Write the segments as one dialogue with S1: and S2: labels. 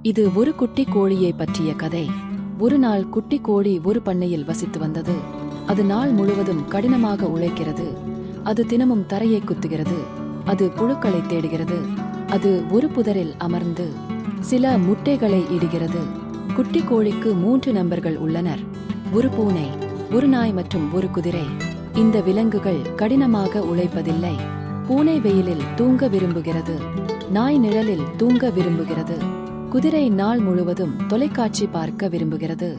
S1: இது ஒரு குட்டி கோழியை பற்றிய கதை. ஒரு நாள் குட்டி கோழி ஒரு பண்ணையில் வசித்து வந்தது. அது நாள் முழுவதும் கடினமாக உழைக்கிறது. அது தினமும் தரையை குத்துகிறது. அது புழுக்களை தேடுகிறது. அது ஒரு புதரில் அமர்ந்து சில முட்டைகளை இடுகிறது. குட்டி கோழிக்கு 3 நண்பர்கள் உள்ளனர். ஒரு பூனை, ஒரு நாய் மற்றும் ஒரு குதிரை. இந்த விலங்குகள் கடினமாக உழைப்பதில்லை. பூனை வெயிலில் தூங்க விரும்புகிறது. நாய் நிழலில் தூங்க விரும்புகிறது. குதிரை நாள் முழுவதும் தொலைக்காட்சி பார்க்க விரும்புகிறது.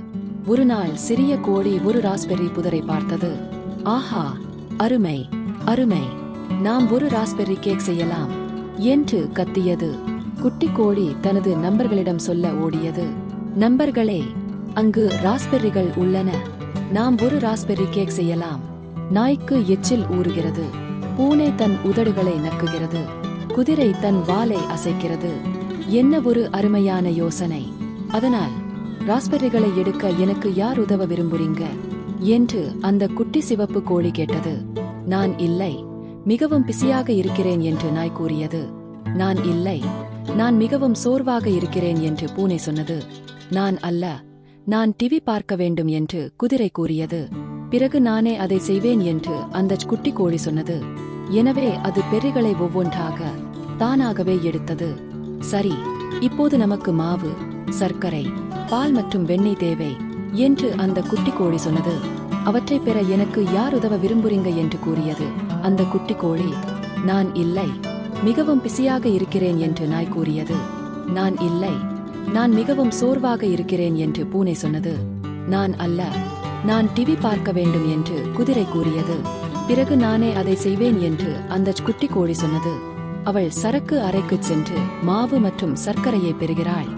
S1: ஒரு நாள் சிறிய கோழி ஒரு ராஸ்பெர்ரி புதரை பார்த்தது. ஆஹா, அருமை அருமை, நாம் ஒரு ராஸ்பெர்ரி கேக் செய்யலாம் என்று கத்தியது. குட்டி கோழி தனது நண்பர்களிடம் சொல்ல ஓடியது. நண்பர்களே, அங்கு ராஸ்பெர்ரிகள் உள்ளன. நாம் ஒரு ராஸ்பெர்ரி கேக் செய்யலாம். நாய்க்கு எச்சில் ஊறுகிறது. பூனை தன் உதடுகளை நக்குகிறது. குதிரை தன் வாலை அசைக்கிறது. என்ன ஒரு அருமையான யோசனை! அதனால் ராஸ்பெர்ரிகளை எடுக்க எனக்கு யார் உதவ விரும்புறீங்க என்று அந்த குட்டி சிவப்பு கோழி கேட்டது. நான் இல்லை, மிகவும் பிஸியாக இருக்கிறேன் என்று நாய் கூறியது. நான் இல்லை, நான் மிகவும் சோர்வாக இருக்கிறேன் என்று பூனை சொன்னது. நான் அல்ல, நான் டிவி பார்க்க வேண்டும் என்று குதிரை கூறியது. பிறகு நானே அதை செய்வேன் என்று அந்த குட்டி கோழி சொன்னது. எனவே அது பெர்ரிகளை ஒவ்வொன்றாக தானாகவே எடுத்தது. சரி, இப்போது நமக்கு மாவு, சர்க்கரை, பால் மற்றும் வெண்ணெய் தேவை என்று அந்த குட்டி கோழி சொன்னது. அவற்றை பெற எனக்கு யார் உதவ விரும்புறீங்க என்று கூறியது. அந்த குட்டி கோழி, நான் இல்லை, மிகவும் பிஸியாக இருக்கிறேன் என்று நாய் கூறியது. நான் இல்லை, நான் மிகவும் சோர்வாக இருக்கிறேன் என்று பூனை சொன்னது. நான் அல்ல, நான் டிவி பார்க்க வேண்டும் என்று குதிரை கூறியது. பிறகு நானே அதை செய்வேன் என்று அந்த குட்டி கோழி சொன்னது. அவள் சரக்கு அறைக்கு சென்று மாவு மற்றும் சர்க்கரையை பெறுகிறாள்.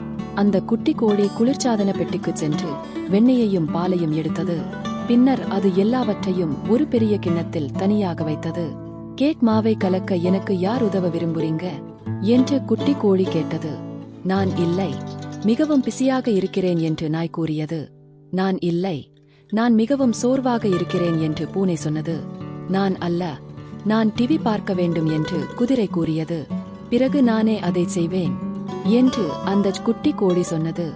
S1: அந்த குட்டி கோழி குளிர்சாதன பெட்டிக்கு சென்று வெண்ணெயையும் பாலையும் எடுத்தது. பின்னர் அது எல்லாவற்றையும் ஒரு பெரிய கிண்ணத்தில் தனியாக வைத்தது. கேக் மாவை கலக்க எனக்கு யார் உதவ விரும்புறீங்க என்று குட்டி கோழி கேட்டது. நான் இல்லை, மிகவும் பிஸியாக இருக்கிறேன் என்று நாய் கூறியது. நான் இல்லை, நான் மிகவும் சோர்வாக இருக்கிறேன் என்று பூனை சொன்னது. நான் அல்ல, நான் டிவி பார்க்க வேண்டும் என்று குதிரை கூறியது. பிறகு நானே அதை செய்வேன் என்று அந்த குட்டி கோழி சொன்னது.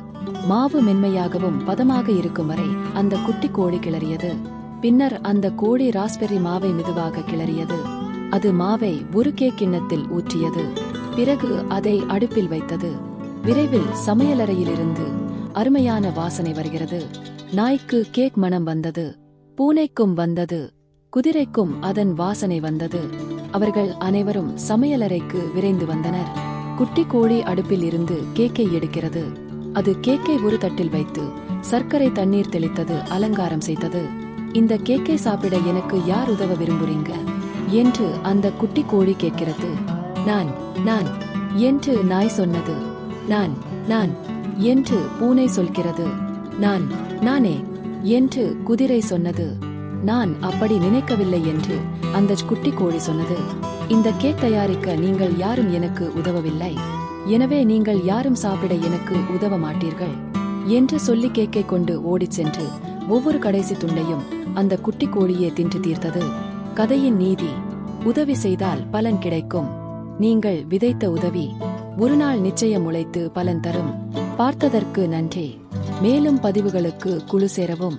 S1: மாவு மென்மையாகவும் பதமாக இருக்கும் வரை அந்த குட்டி கோழி கிளறியது. பின்னர் அந்த கோழி ராஸ்பெர்ரி மாவை மெதுவாக கிளறியது. அது மாவை ஒரு கேக் கிண்ணத்தில் ஊற்றியது. பிறகு அதை அடுப்பில் வைத்தது. விரைவில் சமையலறையிலிருந்து அருமையான வாசனை வருகிறது. நாய்க்கு கேக் மணம் வந்தது. பூனைக்கும் வந்தது. குதிரைக்கும் அதன் வாசனை வந்தது. அவர்கள் அனைவரும் சமையலறைக்கு விரைந்து வந்தனர். குட்டி கோழி அடுப்பில் இருந்து கேக்கை எடுக்கிறது. அது கேக்கை ஒரு தட்டில் வைத்து சர்க்கரை தண்ணீர் தெளித்தது, அலங்காரம் செய்தது. இந்த கேக்கை சாப்பிட எனக்கு யார் உதவ விரும்புறீங்க என்று அந்த குட்டி கோழி கேட்கிறது. நான் நான் என்று நாய் சொன்னது. நான் நான் என்று பூனை சொல்கிறது. நானே என்று குதிரை சொன்னது. நான் அப்படி நினைக்கவில்லை என்று அந்த குட்டி கோழி சொன்னது. இந்த கேக் தயாரிக்க நீங்கள் யாரும் எனக்கு உதவவில்லை, எனவே நீங்கள் யாரும் சாப்பிட எனக்கு உதவ மாட்டீர்கள் என்று சொல்லி கேக்கை கொண்டு ஓடிச் சென்று ஒவ்வொரு கடைசி துண்டையும் அந்த குட்டி கோழியே தின்று தீர்த்தது. கதையின் நீதி: உதவி செய்தால் பலன் கிடைக்கும். நீங்கள் விதைத்த உதவி ஒரு நாள் நிச்சயம் உழைத்து பலன் தரும். பார்த்ததற்கு நன்றி. மேலும் பதிவுகளுக்கு குழு சேரவும்.